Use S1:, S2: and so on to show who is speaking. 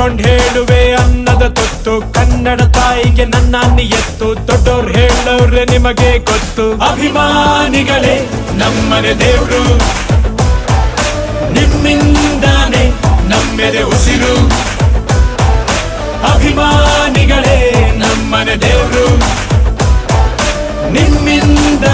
S1: ನಿಂತ್ಕೊಂಡ್ ಹೇಳುವೆ ಅನ್ನದ ತೊತ್ತು, ಕನ್ನಡ ತಾಯಿಗೆ ನನ್ನ ಎತ್ತು. ದೊಡ್ಡೋರ್ ಹೇಳೋರೆ ನಿಮಗೆ ಗೊತ್ತು. ಅಭಿಮಾನಿಗಳೇ ನಮ್ಮನೆ ದೇವ್ರು, ನಿಮ್ಮಿಂದಾನೆ ನಮ್ಮೆದೆ ಉಸಿರು. ಅಭಿಮಾನಿಗಳೇ ನಮ್ಮನೆ ದೇವ್ರು, ನಿಮ್ಮಿಂದ